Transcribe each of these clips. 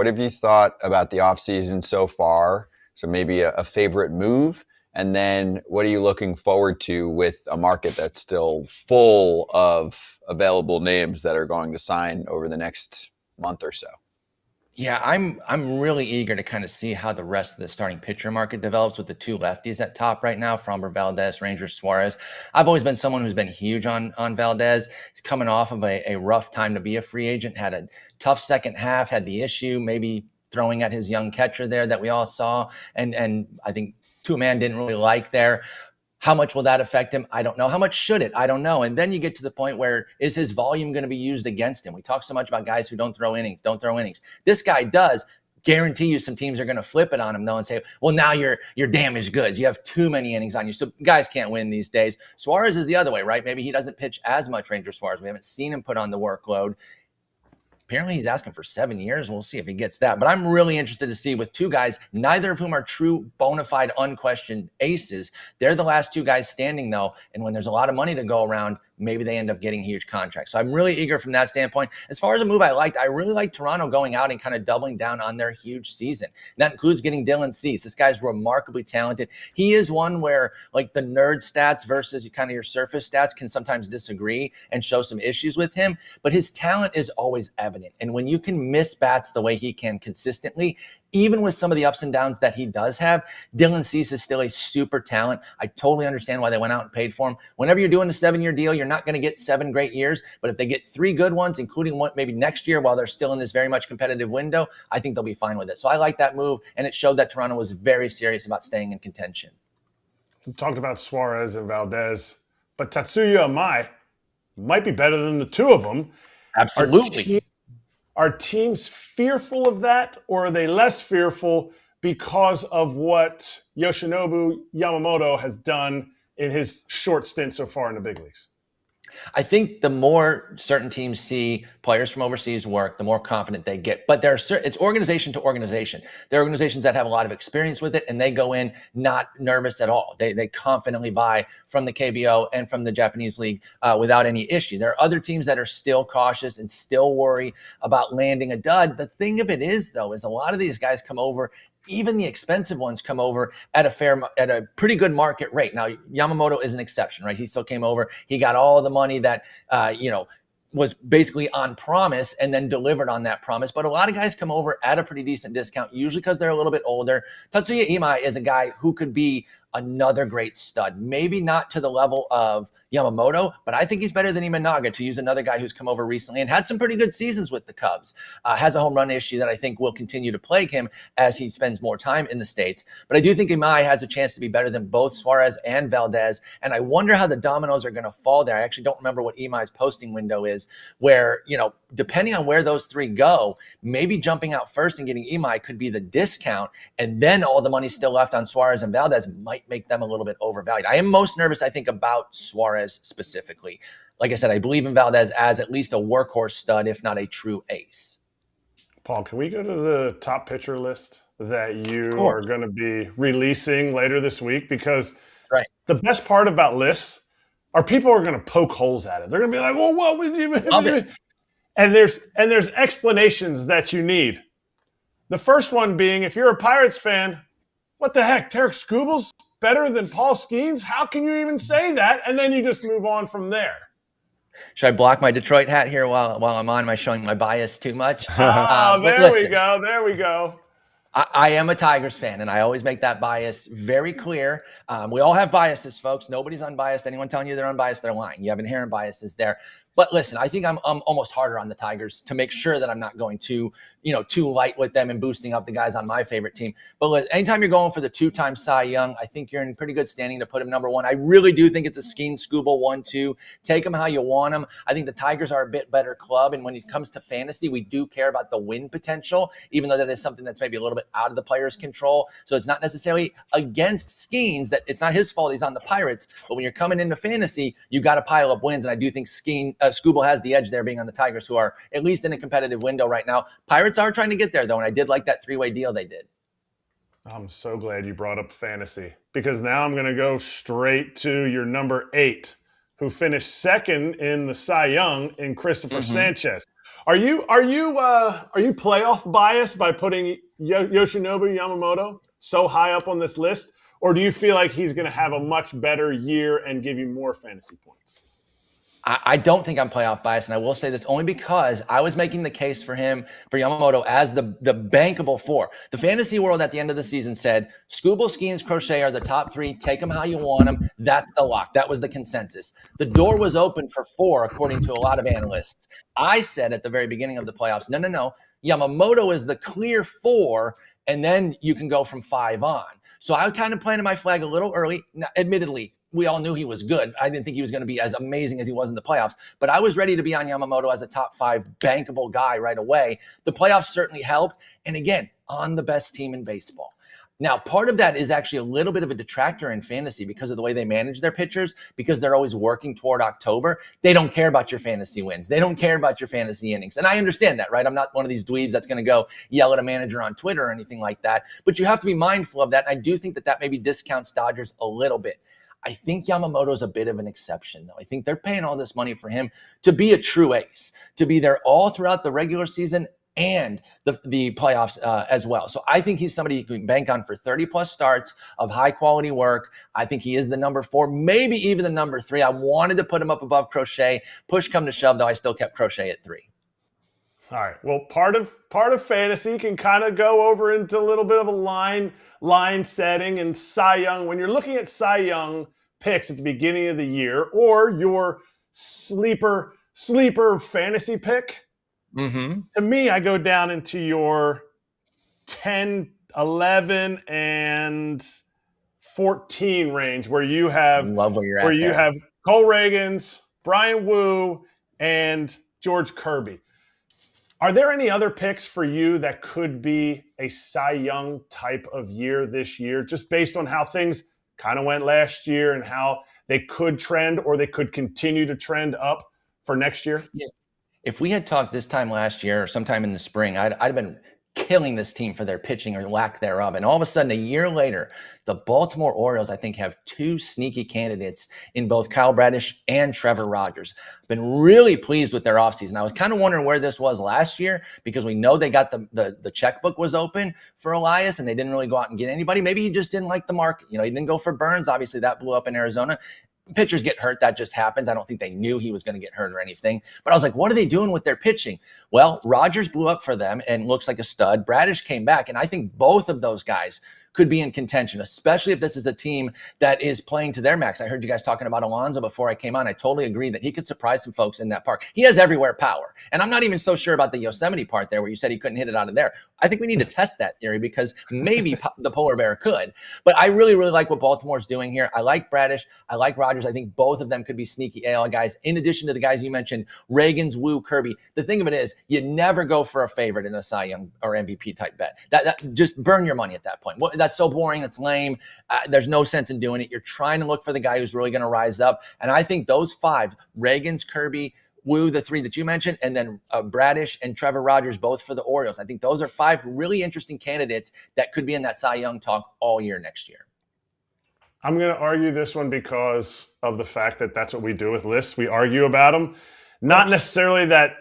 What have you thought about the offseason so far? So maybe a favorite move. And then what are you looking forward to with a market that's still full of available names that are going to sign over the next month or so? Yeah, I'm really eager to kind of see how the rest of the starting pitcher market develops with the two lefties at top right now, Framber, Valdez, Rangers, Suárez. I've always been someone who's been huge on Valdez. He's coming off of a rough time to be a free agent, had a tough second half, had the issue, maybe throwing at his young catcher there that we all saw. And I think two-man didn't really like there. How much will that affect him? I don't know. How much should it? I don't know. And then you get to the point where is his volume going to be used against him? We talk so much about guys who don't throw innings. This guy does. Guarantee you some teams are going to flip it on him though and say, well, now you're damaged goods. You have too many innings on you. So guys can't win these days. Suárez is the other way, right? Maybe he doesn't pitch as much, Ranger Suárez. We haven't seen him put on the workload. Apparently he's asking for 7 years. We'll see if he gets that. But I'm really interested to see with two guys, neither of whom are true, bona fide, unquestioned aces. They're the last two guys standing, though. And when there's a lot of money to go around, maybe they end up getting huge contracts. So I'm really eager from that standpoint. As far as a move I really like Toronto going out and kind of doubling down on their huge season. And that includes getting Dylan Cease. This guy's remarkably talented. He is one where like the nerd stats versus kind of your surface stats can sometimes disagree and show some issues with him. But his talent is always evident. And when you can miss bats the way he can consistently, even with some of the ups and downs that he does have, Dylan Cease is still a super talent. I totally understand why they went out and paid for him. Whenever you're doing a 7-year deal, you're not going to get 7 great years. But if they get 3 good ones, including one maybe next year while they're still in this very much competitive window, I think they'll be fine with it. So I like that move, and it showed that Toronto was very serious about staying in contention. We talked about Suárez and Valdez, but Tatsuya Imai might be better than the two of them. Absolutely. Are teams fearful of that, or are they less fearful because of what Yoshinobu Yamamoto has done in his short stint so far in the big leagues? I think the more certain teams see players from overseas work, the more confident they get. But it's organization to organization. There are organizations that have a lot of experience with it, and they go in not nervous at all. They confidently buy from the KBO and from the Japanese league without any issue. There are other teams that are still cautious and still worry about landing a dud. The thing of it is, though, is a lot of these guys come over. Even the expensive ones come over at a pretty good market rate. Now, Yamamoto is an exception, right? He still came over. He got all the money that, was basically on promise and then delivered on that promise. But a lot of guys come over at a pretty decent discount, usually because they're a little bit older. Tatsuya Imai is a guy who could be another great stud. Maybe not to the level of Yamamoto, but I think he's better than Imanaga, to use another guy who's come over recently and had some pretty good seasons with the Cubs. Has a home run issue that I think will continue to plague him as he spends more time in the States. But I do think Imai has a chance to be better than both Suárez and Valdez. And I wonder how the dominoes are going to fall there. I actually don't remember what Imai's posting window is, where, depending on where those three go, maybe jumping out first and getting Imai could be the discount. And then all the money still left on Suárez and Valdez might make them a little bit overvalued. I am most nervous, I think, about Suárez specifically. Like I said, I believe in Valdez as at least a workhorse stud, if not a true ace. Paul, can we go to the top pitcher list that you are going to be releasing later this week? Because the best part about lists are people are going to poke holes at it. They're going to be like, well, what would you... And there's explanations that you need. The first one being, if you're a Pirates fan, what the heck? Tarik Skubal's better than Paul Skenes? How can you even say that? And then you just move on from there. Should I block my Detroit hat here while I'm on? Am I showing my bias too much? There we go. I am a Tigers fan, and I always make that bias very clear. We all have biases, folks. Nobody's unbiased. Anyone telling you they're unbiased, they're lying. You have inherent biases there. But listen, I think I'm almost harder on the Tigers to make sure that I'm not going too light with them and boosting up the guys on my favorite team. But anytime you're going for the 2-time Cy Young, I think you're in pretty good standing to put him number 1. I really do think it's a Skenes Skubal 1-2. Take them how you want them. I think the Tigers are a bit better club. And when it comes to fantasy, we do care about the win potential, even though that is something that's maybe a little bit out of the player's control. So it's not necessarily against Skenes, that it's not his fault he's on the Pirates. But when you're coming into fantasy, you got to pile up wins. And I do think Skubal has the edge there, being on the Tigers, who are at least in a competitive window right now. Pirates are trying to get there, though, and I did like that 3-way deal they did. I'm so glad you brought up fantasy, because now I'm going to go straight to your number 8, who finished second in the Cy Young in Christopher Sanchez. Are you playoff biased by putting Yoshinobu Yamamoto so high up on this list, or do you feel like he's going to have a much better year and give you more fantasy points? I don't think I'm playoff biased, and I will say this only because I was making the case for Yamamoto, as the bankable 4. The fantasy world at the end of the season said Skubal, Skenes, Crochet are the top 3. Take them how you want them. That's the lock. That was the consensus. The door was open for 4, according to a lot of analysts. I said at the very beginning of the playoffs, no. Yamamoto is the clear 4, and then you can go from 5 on. So I was kind of planting my flag a little early. Now, admittedly, we all knew he was good. I didn't think he was going to be as amazing as he was in the playoffs, but I was ready to be on Yamamoto as a top 5 bankable guy right away. The playoffs certainly helped. And again, on the best team in baseball. Now, part of that is actually a little bit of a detractor in fantasy because of the way they manage their pitchers, because they're always working toward October. They don't care about your fantasy wins. They don't care about your fantasy innings. And I understand that, right? I'm not one of these dweebs that's going to go yell at a manager on Twitter or anything like that. But you have to be mindful of that. And I do think that maybe discounts Dodgers a little bit. I think Yamamoto is a bit of an exception, though. I think they're paying all this money for him to be a true ace, to be there all throughout the regular season and the playoffs as well. So I think he's somebody you can bank on for 30-plus starts of high-quality work. I think he is the number 4, maybe even the number 3. I wanted to put him up above Crochet. Push come to shove, though, I still kept Crochet at 3. All right. Well, part of fantasy can kind of go over into a little bit of a line setting and Cy Young. When you're looking at Cy Young picks at the beginning of the year or your sleeper fantasy pick, to me, I go down into your 10, 11, and 14 range where you have have Cole Reagans, Brian Wu, and George Kirby. Are there any other picks for you that could be a Cy Young type of year this year, just based on how things kind of went last year and how they could trend or they could continue to trend up for next year? Yeah. If we had talked this time last year or sometime in the spring, I'd have been killing this team for their pitching or lack thereof. And all of a sudden, a year later, the Baltimore Orioles, I think, have 2 sneaky candidates in both Kyle Bradish and Trevor Rogers. Been really pleased with their offseason. I was kind of wondering where this was last year because we know they got the checkbook was open for Elias and they didn't really go out and get anybody. Maybe he just didn't like the market. He didn't go for Burns. Obviously, that blew up in Arizona. Pitchers get hurt. That just happens. I don't think they knew he was going to get hurt or anything. But I was like, what are they doing with their pitching? Well, Rogers blew up for them and looks like a stud. Bradish came back. And I think both of those guys could be in contention, especially if this is a team that is playing to their max. I heard you guys talking about Alonso before I came on. I totally agree that he could surprise some folks in that park. He has everywhere power. And I'm not even so sure about the Yosemite part there where you said he couldn't hit it out of there. I think we need to test that theory because maybe the polar bear could. But I really, really like what Baltimore's doing here. I like Bradish. I like Rogers. I think both of them could be sneaky AL guys, in addition to the guys you mentioned, Reagans, Wu, Kirby. The thing of it is, you never go for a favorite in a Cy Young or MVP type bet. That just burn your money at that point. That's so boring. It's lame. There's no sense in doing it. You're trying to look for the guy who's really going to rise up. And I think those 5, Reagans, Kirby, Wu, the 3 that you mentioned, and then Bradish and Trevor Rogers, both for the Orioles. I think those are 5 really interesting candidates that could be in that Cy Young talk all year next year. I'm going to argue this one because of the fact that that's what we do with lists. We argue about them. Not necessarily that,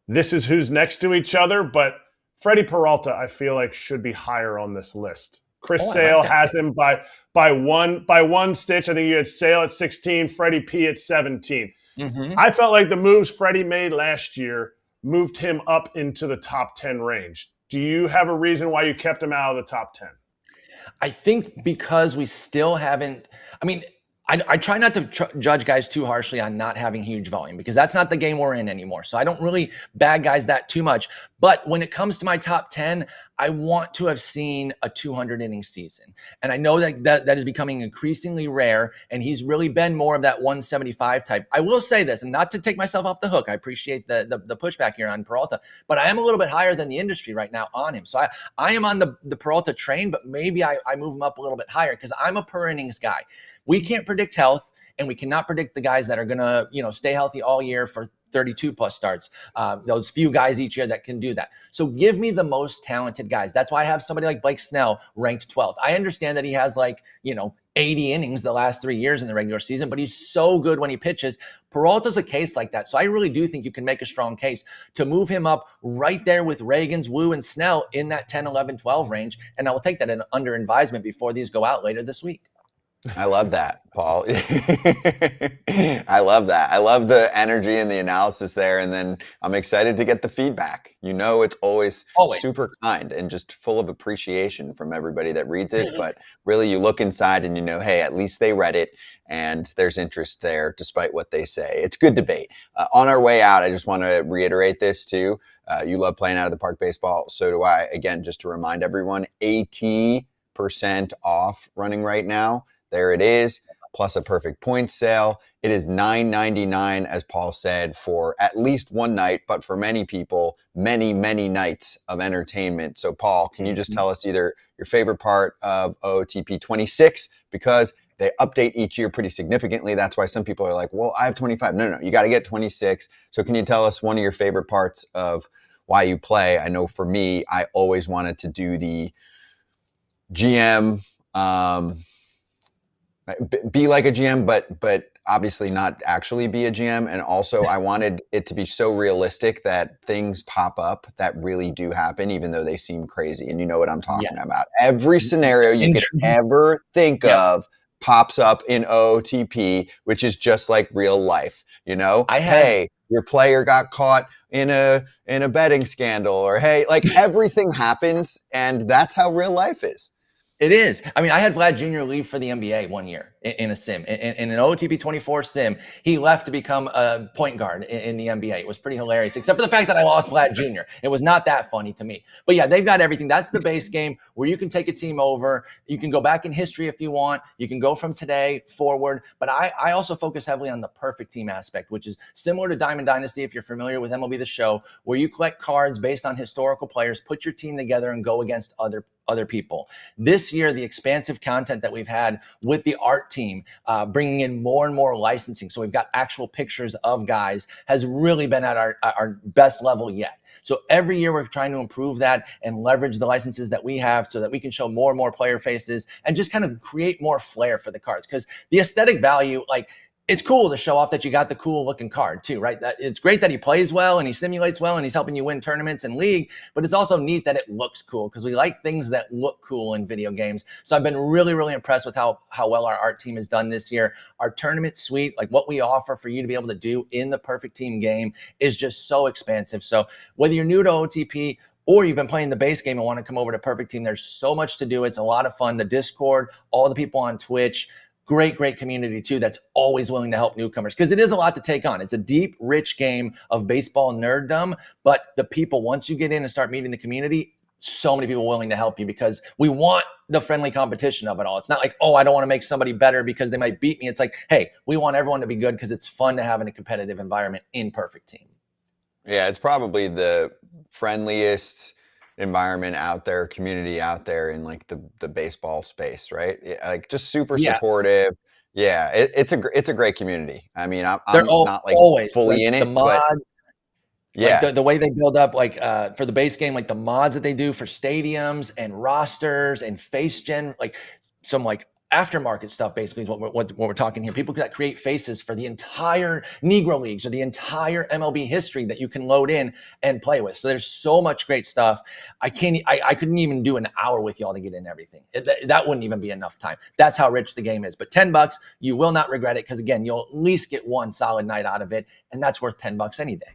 this is who's next to each other, but Freddie Peralta, I feel like, should be higher on this list. Chris Sale has him by one stitch. I think you had Sale at 16, Freddie P at 17. I felt like the moves Freddie made last year moved him up into the top 10 range. Do you have a reason why you kept him out of the top 10? I think because we still haven't – I try not to judge guys too harshly on not having huge volume because that's not the game we're in anymore. So I don't really bag guys that too much. But when it comes to my top 10, I want to have seen a 200-inning season. And I know that is becoming increasingly rare, and he's really been more of that 175 type. I will say this, and not to take myself off the hook. I appreciate the pushback here on Peralta, but I am a little bit higher than the industry right now on him. So I am on the Peralta train, but maybe I move him up a little bit higher because I'm a per innings guy. We can't predict health, and we cannot predict the guys that are going to, stay healthy all year for 32 plus starts. Those few guys each year that can do that. So give me the most talented guys. That's why I have somebody like Blake Snell ranked 12th. I understand that he has 80 innings the last 3 years in the regular season, but he's so good when he pitches. Peralta's a case like that. So I really do think you can make a strong case to move him up right there with Reagans, Wu, and Snell in that 10, 11, 12 range. And I will take that under advisement before these go out later this week. I love that, Paul. I love that. I love the energy and the analysis there. And then I'm excited to get the feedback. It's always super kind and just full of appreciation from everybody that reads it. But really, you look inside and hey, at least they read it and there's interest there despite what they say. It's good debate. On our way out, I just want to reiterate this too. You love playing out of the park baseball. So do I. Again, just to remind everyone, 80% off running right now. There it is, plus a perfect points sale. It is $9.99, as Paul said, for at least one night, but for many people, many, many nights of entertainment. So, Paul, can you just tell us either your favorite part of OOTP 26? Because they update each year pretty significantly. That's why some people are like, well, I have 25. No, you got to get 26. So can you tell us one of your favorite parts of why you play? I know for me, I always wanted to do the GM, be like a GM, but obviously not actually be a GM. And also I wanted it to be so realistic that things pop up that really do happen, even though they seem crazy. And you know what I'm talking about. Every scenario you could ever think of pops up in OOTP, which is just like real life. Hey, your player got caught in a betting scandal, or hey, like everything happens, and that's how real life is. It is. I mean, I had Vlad Jr. leave for the NBA one year in a sim. In an OOTP 24 sim, he left to become a point guard in the NBA. It was pretty hilarious, except for the fact that I lost Vlad Jr. It was not that funny to me. But yeah, they've got everything. That's the base game where you can take a team over. You can go back in history if you want. You can go from today forward. But I also focus heavily on the perfect team aspect, which is similar to Diamond Dynasty, if you're familiar with MLB The Show, where you collect cards based on historical players, put your team together, and go against other people. This year, the expansive content that we've had with the art team, bringing in more and more licensing, so we've got actual pictures of guys, has really been at our best level yet. So every year we're trying to improve that and leverage the licenses that we have so that we can show more and more player faces and just kind of create more flair for the cards. Because the aesthetic value, it's cool to show off that you got the cool looking card too, right? It's great that he plays well and he simulates well and he's helping you win tournaments and league, but it's also neat that it looks cool because we like things that look cool in video games. So I've been really, really impressed with how well our art team has done this year. Our tournament suite, like what we offer for you to be able to do in the perfect team game, is just so expansive. So whether you're new to OTP or you've been playing the base game and want to come over to Perfect Team, there's so much to do. It's a lot of fun. The Discord, all the people on Twitch, great community too that's always willing to help newcomers, because it is a lot to take on. It's a deep, rich game of baseball nerddom, but the people, once you get in and start meeting the community, so many people willing to help you because we want the friendly competition of it all. It's not like, oh, I don't want to make somebody better because they might beat me. It's like, hey, we want everyone to be good because it's fun to have in a competitive environment in Perfect Team. Yeah, it's probably the friendliest environment out there, community out there in like the baseball space, right? Like just super supportive. Yeah, it's a great community. I mean, I'm not like always fully in it, the mods, but yeah, the way they build up, for the base game, like the mods that they do for stadiums and rosters and face gen, like some aftermarket stuff basically is what we're talking here. People that create faces for the entire Negro Leagues or the entire MLB history that you can load in and play with. So there's so much great stuff. I couldn't even do an hour with y'all to get in everything. That wouldn't even be enough time. That's how rich the game is. But $10, you will not regret it because again, you'll at least get one solid night out of it, and that's worth $10 any day.